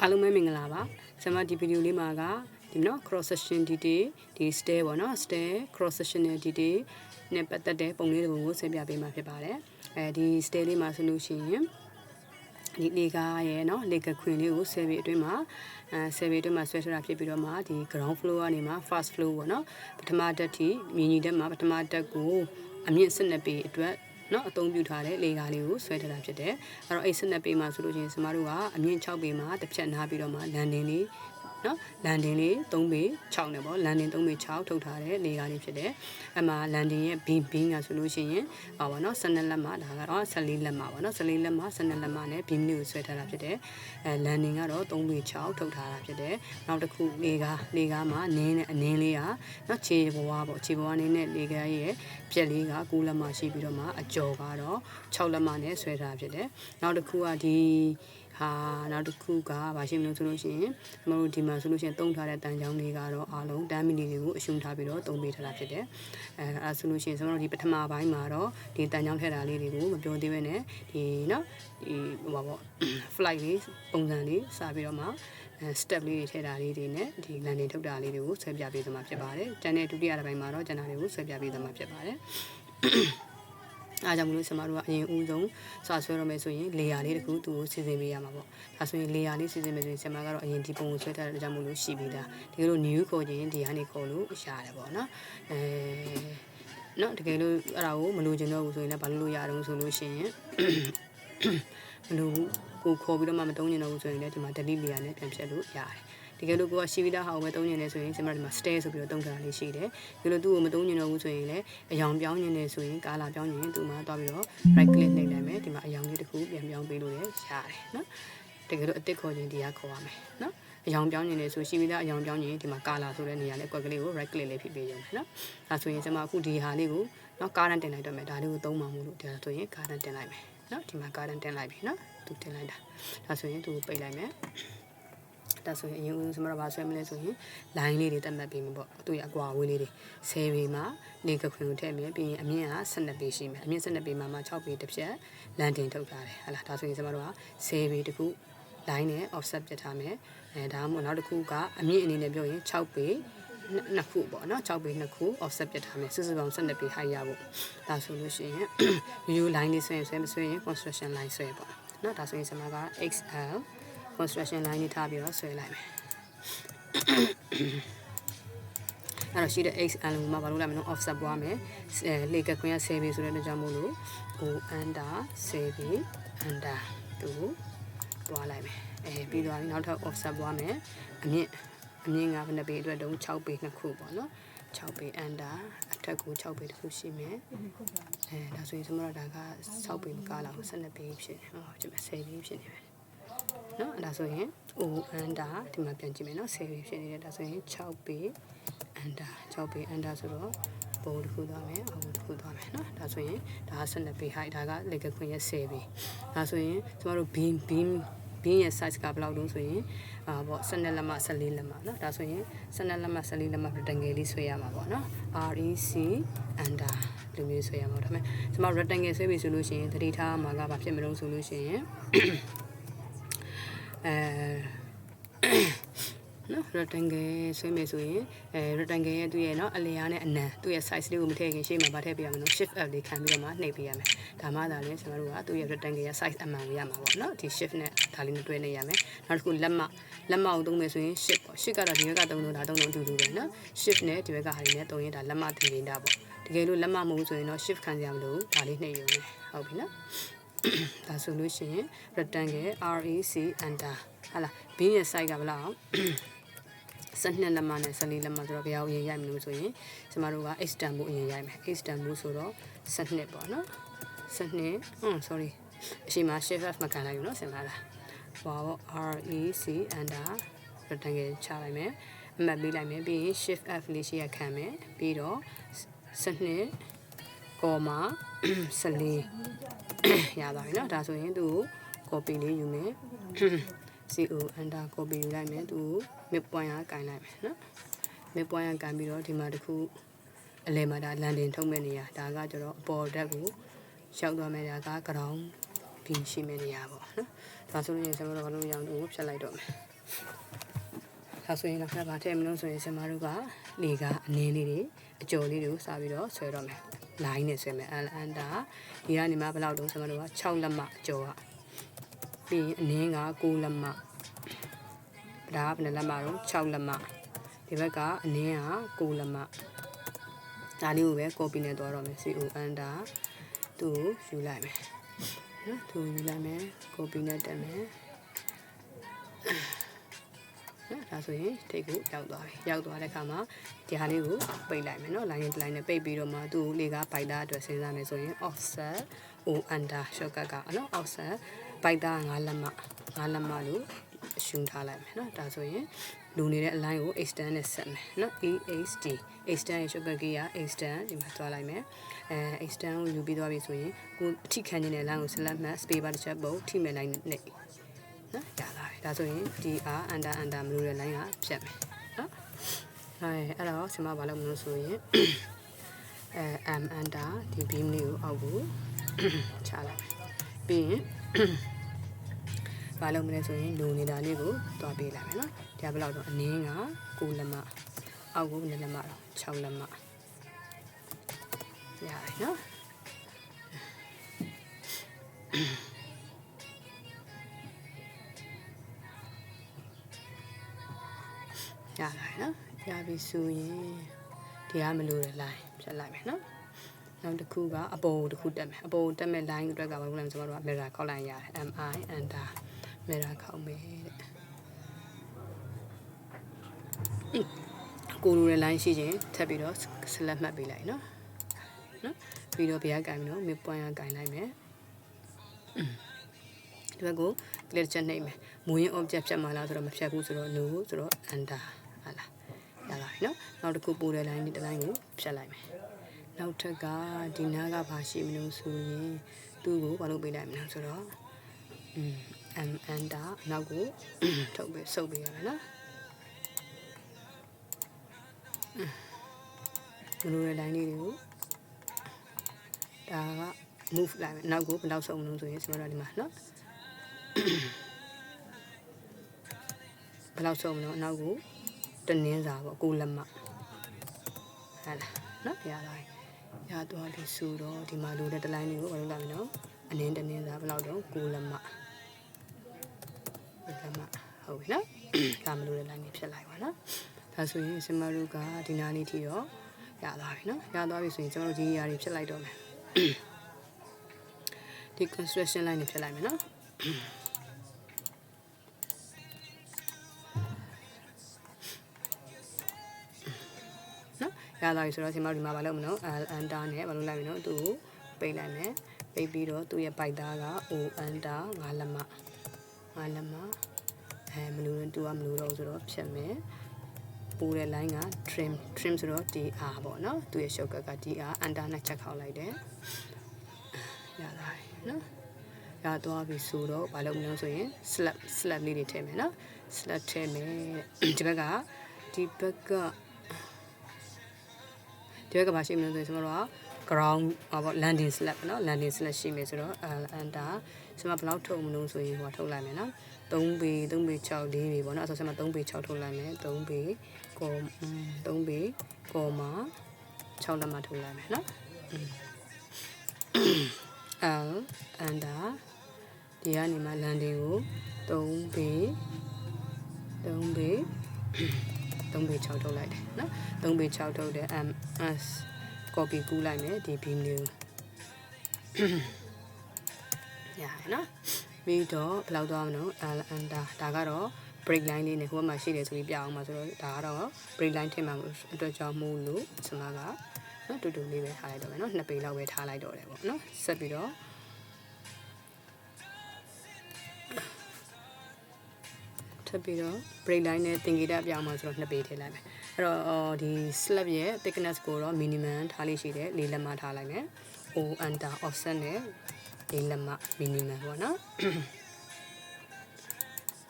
အားလုံးပဲမင်္ဂလာပါကျွန်မဒီဗီဒီယိုလေးမှာကဒီနော် cross section detail ဒီ stair ပေါ့နော် stair cross sectional detail နဲ့ပတ်သက်တဲ့ပုံလေးတစ်ပုံကိုဆက်ပြပေးမှာဖြစ်ပါတယ်ဒီ stair လေးမှာဆိုလို့ရှိရင်ဒီလေကားရဲ့နော်လေကခွင်လေးကို10ပေအတွင်းမှာ10ပေအတွင်းမှာဆွဲထားတာဖြစ်ပြီးတော့မှဒီ ground floor ကနေမှ first floor ပေါ့နော်ပထမတက်ထိမြင်းကြီးတက်မှာပထမတက်ကိုအမြင့်12ပေအတွက်နော်အသုံးပြုထားတဲ့လေကားလေးကိုဆွဲထားတာဖြစ်တယ်အဲ့တော့အဲ့12ပေမှာဆိုလို့ရှိရင်ကျမတို့ကအမြင့်6ပေမှာတစ်ဖြတ်နားပြီးတော့မှ landing လေးနော် landing လေး3ပေ6နဲ့ပေါ့ landing 3ပေ6ထုတ်ထားတဲ့လေကားလေးဖြစ်တယ်အဲ့မှာ landing ရဲ့ beam ကဆိုလို့ရှိရင်ဟောပါနော်12လက်မှာဒါကတော့14လက်မှာပေါ့နော်14လက်မှာ12လက်မှာနဲ့ beam လေးကိုဆွဲထားတာဖြစ်တယ်landing ကတော့3ပေ6ထုတ်ထားတာဖြစ်တယ်နောက်တစ်ခုလေကားမှာနင်းနဲ့အနင်းလေးကနော်ခြေဘဝပေါ့ခြေဘဝနင်းနဲ့လေကားရဲ့ပြက်လေးက9လက်မှာရှိပြီးတော့မှအကျော်ကတော့6လက်မှာနဲ့ဆွဲထားဖြစ်တယ်နောက်တစ်ခုကနောက်တစ်ခုကဘာရှိမလို့ဆိုလို့ရှိရင်ကျွန်တော်တို့ဒီမှာဆိုလို့ရှိရင်တုံးထားတဲ့တန်ချောင်းလေးကတော့အားလုံး10မီလီတွေကိုအရှုံးထားပြီးတော့တုံးပေးထားတာဖြစ်တယ်အဲဆိုလို့ရှိရင်ကျွန်တော်တို့ဒီပထမပိုင်းမှာတော့ဒီတန်ချောင်းထည့်တာလေးတွေကိုမပြောသေးဘဲနဲ့ဒီနော်ဒီဟိုပါပေါ့ flight လေးပုံစံလေးစပြီးတော့မှstep လေးတွေထည့်တာလေးတွေနဲ့ဒီ landing ထုတ်တာလေးတွေကိုဆွဲပြပေးသမှာဖြစ်ပါတယ်။ကျန်တဲ့ဒုတိယတစ်ပိုင်းမှာတော့ကျန်တာတွေကိုဆွဲပြပေးသမှာဖြစ်ပါတယ်။အားကြောင့်မလို့ကျွန်တော်တို့ကအရင်ဦးဆုံးစဆွဲရမယ်ဆိုရင် layer လေးတစ်ခုသူ့ကိုစီစဉ်ပေးရမှာပေါ့ဒါဆိုရင် layer လေးစီစဉ်မယ်ဆိုရင်ကျွန်မကတော့အရင်ဒီပုံကိုဆွဲထားတဲ့ကြောင့်မလို့ရှိပြီးသားဒီလို new ခေါ်ခြင်းဒီကနေခေါ်လို့ရတယ်ပေါ့နော်နော်တကယ်လို့အဲ့ဒါကိုမလိုချင်တော့ဘူးဆိုရင်လည်းဘာလို့ရအောင်ဆိုလို့ရှိရင်မလိုကိုခေါ်ပြီးတော့မှမတုံးချင်တော့ဘူးဆိုရင်လည်းဒီမှာ delete layer နဲ့ပြန်ဖြတ်လို့ရတယ်တကယ်လို့ကိုကရှိပြီးသားဟာကိုပဲတုံးညင်နေဆိုရင်ကျွန်မဒီမှာ stair ဆိုပြီးတော့တုံးထားတာလေးရှိတယ်ဒီလိုသူ့ကိုမတုံးညင်တော့ဘူးဆိုရင်လည်းအယောင်ပြောင်းညင်နေဆိုရင်ကာလာပြောင်းညင်သူ့မှာသွားပြီးတော့ right click နှိပ်လိုက်မယ်ဒီမှာအယောင်လေးတစ်ခုပြန်ပြောင်းပေးလို့ရတယ်နော်တကယ်လို့အစ်စ်ခေါ်ခြင်းဒီကခေါ်ရမယ်နော်အယောင်ပြောင်းညင်နေဆိုရှိပြီးသားအယောင်ပြောင်းညင်ဒီမှာကာလာဆိုတဲ့နေရာနဲ့အကွက်ကလေးကို right click လေးဖိပေးရုံပဲနော်ဒါဆိုရင်ကျွန်မအခုဒီဟာလေးကိုနော်ကားတန်းတင်လိုက်တော့မယ်ဒါလေးကိုသုံးမှမို့လို့ဒါဆိုရင်ကားတန်းတင်လိုက်မယ်နော်ဒီမှာကားတန်းတင်လိုက်ပြီနော်သူတင်လိုက်တာဒါဆိုရင်သူကိုပိတ်လိုက်မယ်ဒါဆိုရင်အရင်ဦးဆုံးကျွန်တော်ဗာဆွဲမလဲဆိုရင် line လေးတွေတက်မှတ်ပေးမှာပေါ့သူရအကွာဝေးလေးတွေ10ပေမှာလေကခွင်ကိုထည့်မယ်ပြီးရင်အမြင့်က12ပေရှိမယ်အမြင့်12ပေမှာမှ6ပေတစ်ဖြတ် landing ထုတ်ထားတယ်ဟလာဒါဆိုရင်ကျွန်တော်တို့က10ပေတခု line နဲ့ offset ပြထားမယ်ဒါမှမဟုတ်နောက်တစ်ခုကအမြင့်အနေနဲ့ပြောရင်6ပေနှစ်ခုပေါ့နော်6ပေနှစ်ခု offset ပြထားမယ်စုစုပေါင်း12ပေ height ရဖို့ဒါဆိုလို့ရှိရင် view line လေးဆွဲမဆွဲရင် construction line ဆွဲပေါ့နော်ဒါဆိုရင်ကျွန်တော်က XL construction line နဲ့ထားပြီးတော့ဆွဲလိုက်မယ်အဲ့တော့ရှိတဲ့ XL မှာဘာလို့လဲမလို့ offset ပွားမယ်လေကခွင်က10ပေဆိုတဲ့အတွက်ကြောင့်မို့လို့ O under 10ပေ under တူပွားလိုက်မယ်ပြီးတော့နောက်ထပ် offset ပွားမယ်အမြင့်ကဘယ်နှပေအတွက်တုံး6ပေနှစ်ခုပေါ့နော်6ပေ under အထက်ကို6ပေတစ်ခုရှိမယ်ဒါဆိုရင်ကျွန်တော်တို့ဒါက6ပေမကလောက်12ပေဖြစ်နေဟောကျွန်မ10ပေဖြစ်နေပဲနော်အဲ့ဒါဆိုရင် O under ဒီမှာပြန်ကြည့်မယ်နော်10ပေဖြစ်နေတယ်ဒါဆိုရင်6ပေ under 6ပေ under ဆိုတော့ပုံတစ်ခုသွားမယ်အောက်တစ်ခုသွားမယ်နော်ဒါဆိုရင်ဒါက12ပေ height ဒါကလေကခွင်ရဲ့10ပေဒါဆိုရင်ကျွန်တော်တို့ beam ရဲ့ size ကဘယ်လောက်တုံးဆိုရင်ပေါ့12လက်မှ14လက်မှနော်ဒါဆိုရင်12လက်မှ14လက်မှ rectangle လေးဆွဲရမှာပေါ့နော် REC under ဒီမျိုးဆွဲရမှာဒါပေမဲ့ကျွန်မ rectangle ဆွဲပြီဆိုလို့ရှိရင်သတိထားမှာကဘာဖြစ်မလို့ဆိုလို့ရှိရင်နော် rectangle ဆွဲမယ်ဆိုရင်rectangle ရဲ့သူ့ရဲ့เนาะအလျားနဲ့အနံသူ့ရဲ့ size လေးကိုမထည့်ခင်ရှေ့မှာဗာထည့်ပေးရမယ်နော် shift F လေးခံပြီးတော့မှနှိပ်ပေးရမယ်ဒါမှသာလေကျွန်တော်တို့ကသူ့ရဲ့ rectangle ရဲ့ size အမှန်ကိုရမှာပေါ့နော်ဒီ shift နဲ့ဒါလေးနဲ့တွဲနေရမယ်နောက်တစ်ခုလက်မကိုသုံးမယ်ဆိုရင် shift ပေါ့ shift ကတော့ဒီဘက်ကသုံးလို့ဒါသုံးလို့အတူတူပဲနော် shift နဲ့ဒီဘက်ကဟာလေးနဲ့သုံးရင်ဒါလက်မတင်နေတာပေါ့တကယ်လို့လက်မမဟုတ်ဆိုရင်တော့ shift ခံရမလို့ဒါလေးနှိပ်ရုံနဲ့ဟုတ်ပြီနော်ဒါဆိုလို့ရှိရင် rectangle REC under ဟာလား B ရဲ့ size ကဘယ်လောက်12လက်မနဲ့14လက်မဆိုတော့ဘယ်အောင်အရင်ရိုက်မလို့ဆိုရင်ကျမတို့က extend ဖို့အရင်ရိုက်မယ် extend ဖို့ဆိုတော့12ပေါ့နော်12 sorry အရှိမ shift F မကန်လိုက်ဘူးနော်ဆင်ပါလားဟော REC under rectangle ချလိုက်မယ်အမှတ်ပေးလိုက်မယ်ပြီးရင် shift F လေးရှိရခံမယ်ပြီးတော့12 comma 14ရသွားပြီနော်ဒါဆိုရင်သူ့ကို copy လေးယူမယ်CO under copy ယူလိုက်မယ်သူ midpoint ကကန်လိုက်မယ်နော် midpoint ကကန်ပြီးတော့ဒီမှာတခုအလဲမှာဒါ landing ထုတ်မဲ့နေရဒါကကျတော့အပေါ်ဓာတ်ကိုရောက်သွားမယ်ဒါက ground B ရှိမယ်နေရာပေါ့နော်ဒါဆိုရင်ကျွန်တော်တို့ဘာလို့ရအောင်လို့ဖြတ်လိုက်တော့မယ်ဒါဆိုရင်တော့ခက်ပါထည့်မလို့ဆိုရင်ကျွန်တော်တို့ကလေကအနည်းလေးတွေအကျော်လေးတွေကိုစပြီးတော့ဆွဲတော့မယ် line နဲ့ဆွဲမယ်အန်တာဒီကနေမှဘယ်လောက်တုံးကျွန်တော်တို့က6လက်မအကျော်ကပြီးရင်အနည်းက9လက်မဒါကဘယ်နှလက်မတော့6လက်မဒီဘက်ကအနည်းက9လက်မဒါလေးကိုပဲ copy နဲ့သွားတော့မယ် CO အန်တာသူ့ကိုယူလိုက်မယ်နော်သူယူလိုက်မယ် copy နဲ့တက်မယ်နော်ဒါဆိုရင်ထိတ်ကိုရောက်သွားပြီရောက်သွားတဲ့အခါမှာဒီဟာလေးကိုပိတ်လိုက်မယ်နော် line တစ် line နဲ့ပိတ်ပြီးတော့မှသူ့လေကဘိုက်သားအတွက်စဉ်းစားမယ်ဆိုရင် offset o under shortcut ကနော် offset ဘိုက်သား5လက်မလို့ရှုံထားလိုက်မယ်နော်ဒါဆိုရင်လူနေတဲ့အ line ကို extend နဲ့ဆက်မယ်နော် extend extend ရဲ့ shortcut key က extend ဒီမှာသွားလိုက်မယ်extend ကိုယူပြီးသွားပြီဆိုရင်ကိုအထိခံနေတဲ့ line ကို select မှတ် space bar တစ်ချက်ပုတ်ထိမဲ့ line နဲ့နော်ရလာပြီဒါဆိုရင်ဒီအား under မလို့တဲ့ line ကဖြတ်မယ်နော်အဲ့တော့ကျွန်မဘာလုပ်မလို့ဆိုရင်under ဒီ beam လေးကိုအောက်ကိုချလိုက်မယ်ပြီးရင်ဘာလုပ်မလဲဆိုရင်လိုနေတာလေးကိုတွားပေးလိုက်မယ်နော်ဒီကဘယ်လောက်တော့အနည်းက9လက်မအောက်ကို2လက်မတော့6လက်မရပြီနော်ရလာနော်ရပြီဆိုရင်ဒီကမလို့တဲ့ line ဖြတ်လိုက်မယ်နော်နောက်တစ်ခုကအပေါ်တစ်ခုတက်မယ်အပေါ်တက်မဲ့ line အတွက်ကဘာလို့လဲဆိုတော့ mirror ခောက်လိုက်ရတယ် mi under mirror ခောက်မယ်တဲ့ကိုလိုတဲ့ line ရှိရင်ထပ်ပြီးတော့ select မှတ်ပေးလိုက်နော်ပြီးတော့ဘယ်ကကင်မလို့ midpoint ကကင်လိုက်မယ်ဒီဘက်ကို click ချက်နှိပ်မယ်မူရင်း object ဖြတ်မှလားဆိုတော့မဖြတ်ဘူးဆိုတော့ no ဆိုတော့ under ဟာလားရလာပြီနော်နောက်တစ်ခုပို့တဲ့ line ဒီတစ် line ကိုဖြတ်လိုက်မယ်နောက်ထပ်ကဒီနားကဘာရှိမလို့ဆိုရင်သူ့ကိုဘာလုပ်ပေးလိုက်မလဲဆိုတော့under နောက်ကိုထုတ်ပေးစုပ်ပေးရမယ်နော်ဘလိုတဲ့ line လေးတွေကိုဒါက move လိုက်မယ်နောက်ကိုဘယ်လောက်စုပ်မလို့ဆိုရင်ကျွန်တော်တို့ဒီမှာနော်ဘယ်လောက်စုပ်မလို့နောက်ကိုတနင်းစာပေါ့9လက်မဟာလားနော်ရလာရသွားပြီဆိုတော့ဒီမှာလိုတဲ့ line လေးကိုဘာလုပ်လိုက်မလဲနော်အနည်းတနင်းစာဘယ်လောက်တော့9လက်မဟုတ်ပြီနော်ဒါမလို့တဲ့ line လေးဖြတ်လိုက်ပါနော်ဒါဆိုရင်ကျွန်တော်တို့ကဒီနားလေးထိတော့ရသွားပြီနော်ရသွားပြီဆိုရင်ကျွန်တော်တို့ဒီနေရာတွေဖြတ်လိုက်တော့မယ်ဒီ construction line တွေဖြတ်လိုက်မယ်နော်ရလာပြီဆိုတော့ကျွန်တော်ဒီမှာမလုပ်မလို့under နဲ့မလုပ်လိုက်ပြီနော်သူ့ကိုပိတ်လိုက်မယ်ပိတ်ပြီးတော့သူ့ရဲ့ bite သားက o under 5လက်မမလို့တူကမလို့တော့ဆိုတော့ဖြတ်မယ်ပိုးတဲ့ line က trim ဆိုတော့ dr ပေါ့နော်သူ့ရဲ့ shortcut က dr under နဲ့ချက်ခေါက်လိုက်တယ်ရလာပြီနော်ရသွားပြီဆိုတော့မလုပ်မလို့ဆိုရင် slab လေးတွေထည့်မယ်နော် slab ထည့်မယ်ဒီဘက်ကမရှိမလို့ဆိုရင်ကျွန်တော်တို့က ground ပေါ့ landing slab เนาะ landing slab ရှိမယ်ဆိုတော့under ကျွန်မဘယ်လောက်ထုတ်မလို့ဆိုရင်ဟိုထုတ်လိုက်မယ်เนาะ3ပေ6 4ပေပေါ့เนาะအဲ့ဆိုကျွန်မ3ပေ6ထုတ်လိုက်မယ်3ပေကော6လက်မထုတ်လိုက်မယ်เนาะunder ဒီကနေမှ landing ကို3ပေ6ထုတ်လိုက်တယ်เนาะ3ပေ6ထုတ်တယ် ms copy ကူးလိုက်မယ်ဒီ beam လေးကိုရရနော်ပြီးတော့ဘယ်လောက်သွားမလို့under ဒါကတော့ break line လေးနဲ့ဟိုမှာရှိတယ်ဆိုပြီးပြအောင်ပါဆိုတော့ဒါကတော့ break line ထည့်မှာအတွက်ကြောင့်မို့လို့ကျွန်မကနော်တူတူလေးပဲထားလိုက်တော့မယ်နော်2ပေလောက်ပဲထားလိုက်တော့တယ်ပေါ့နော်ဆက်ပြီးတော့ထပ်ပြီးတော့ break line နဲ့သင်္ကေတပြောင်းမှာဆိုတော့2ပေထည့်လိုက်မယ်အဲ့တော့ဒီ slab ရဲ့ thickness ကိုတော့ minimum ထားလေးရှိတယ်4လက်မထားလိုက်မယ် o under offset နဲ့4လက်မ minimum ပေါ့နော်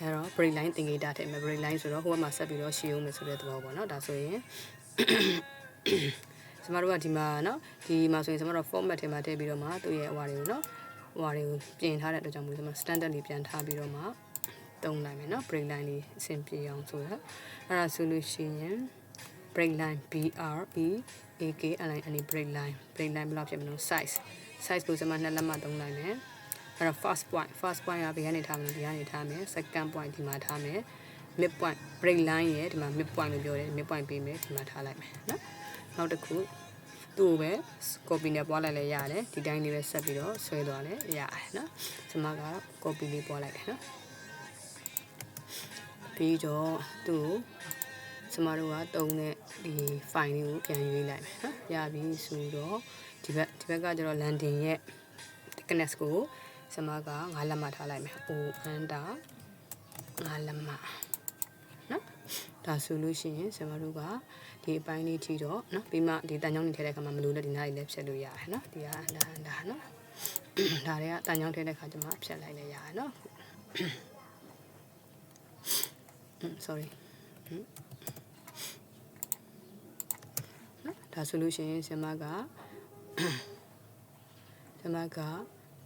အဲ့တော့ break line သင်္ကေတထည့်မယ် break line ဆိုတော့ဟိုမှာဆက်ပြီးတော့ရှည်အောင်မယ်ဆိုတဲ့သဘောပေါ့နော်ဒါဆိုရင်ကျမတို့ကဒီမှာเนาะဒီမှာဆိုရင်ကျမတို့ format ထဲမှာထည့်ပြီးတော့မှသူ့ရဲ့ဟိုဟာတွေကိုเนาะ ဟိုဟာတွေကိုပြင်ထားတဲ့အတွက်ကြောင့်မို့ဒီမှာ standard လေးပြန်ထားပြီးတော့မှသုံးနိုင်မယ်နော် break line လေးအဆင်ပြေအောင်ဆိုတော့အဲ့ဒါဆိုလို့ရှိရင် break line BREAK line break line ဘယ်လောက်ဖြစ်မလို့ size ကိုစမ2လက်မှသုံးလိုက်မယ်အဲ့တော့ first point ကဘယ်ကနေထားမလဲဒီကနေထားမယ် second point ဒီမှာထားမယ် mid point break line ရဲ့ဒီမှာ mid point လို့ပြောတယ် mid point ပေးမယ်ဒီမှာထားလိုက်မယ်နော်နောက်တစ်ခုသူ့ကိုပဲ copy နဲ့ပွားလိုက်လဲရတယ်ဒီတိုင်းလေးပဲဆက်ပြီးတော့ဆွဲသွားလဲရတယ်နော်စမကတော့ copy လေးပွားလိုက်တယ်နော်ပြီးတော့သူ့စမတို့ကတုံးတဲ့ဒီ file လေးကိုပြန်ရွေးလိုက်မယ်နော်ရပြီဆိုတော့ဒီဘက်ကကျတော့ landing ရဲ့ thickness ကိုစမက9လက်မှထားလိုက်မယ် O under 9လက်မှနော်ဒါဆိုလို့ရှိရင်စမတို့ကဒီအပိုင်းလေးထိတော့နော်ပြီးမှဒီတန်ချောင်းနေထည့်တဲ့အခါမှာမလို့တဲ့ဒီနားလေးလည်းဖြတ်လို့ရတယ်နော်ဒီကဒါနော်ဒါတွေကတန်ချောင်းထည့်တဲ့အခါကျမှဖြတ်လိုက်လည်းရတယ်နော်sorry နော်ဒါဆိုလို့ရှိရင်စမက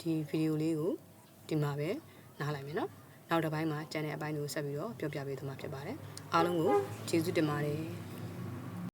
ဒီဗီဒီယိုလေးကိုဒီမှာပဲနားလိုက်မယ်နော်နောက်တစ်ပိုင်းမှာကျန်တဲ့အပိုင်းတွေကိုဆက်ပြီးတော့ပြောပြပေးသွားမှာဖြစ်ပါတယ်အားလုံးကိုကျေးဇူးတင်ပါတယ်